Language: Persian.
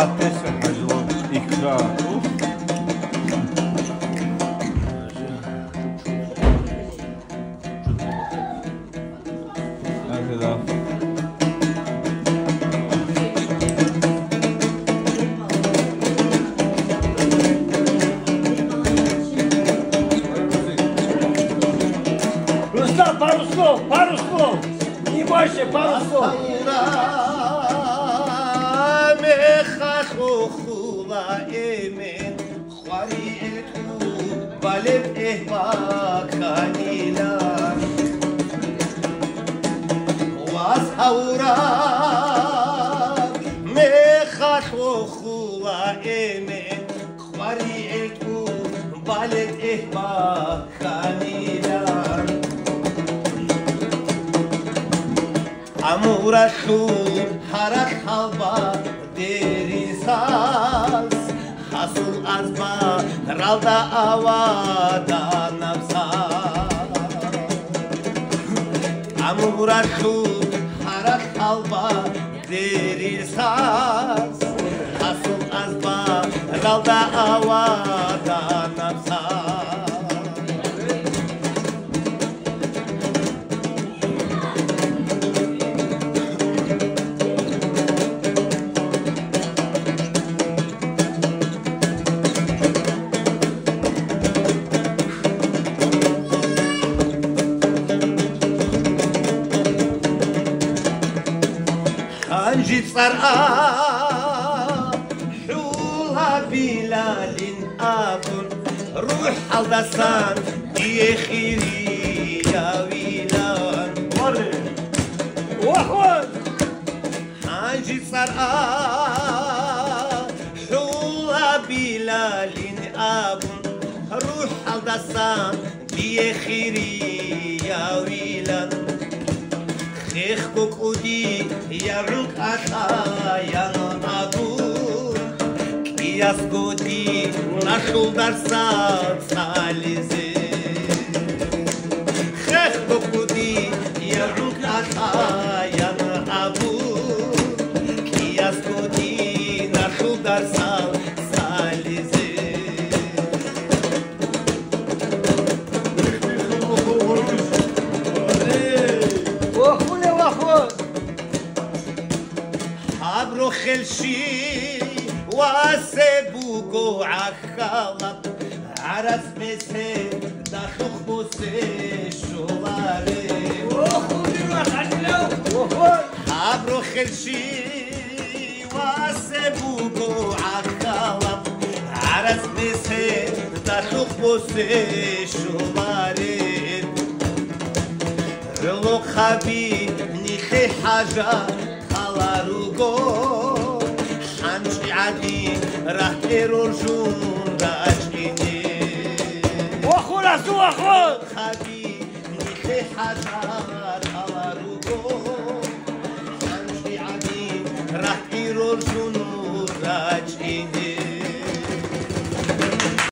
حتى حجرة إكراه هكذا Рустам, пару слов, не больше, пару слов. Amura shul harak halba derisas hasul azba ralda avada nafsa Amura shul harak halba derisas hasul azba ralda avada nafsa أنجد صرعا حولها بلال أكون روح الدسان دي خيري يا ويلان واحد أنجد صرعا حولها بلال أكون روح الدسان دي خيري يا ويلان خيخ كوكودي يعوك أشايا أقول كياس قودي نشو درسات ساليزي خيخ كوكودي يعوك أشايا أقول كياس قودي نشو درسات ساليزي عبرو خلشي واسبوكو عخالب عرس مسي دخوخ بوسي شوالي عبرو خلشي واسبوكو عخالب عرس مسي دخوخ بوسي شوالي رلو خبي نيخي حاجة خلاروغو حنشي عدي راح تيروجون راجيني واخو راسو واخو خبي نيخي حاجة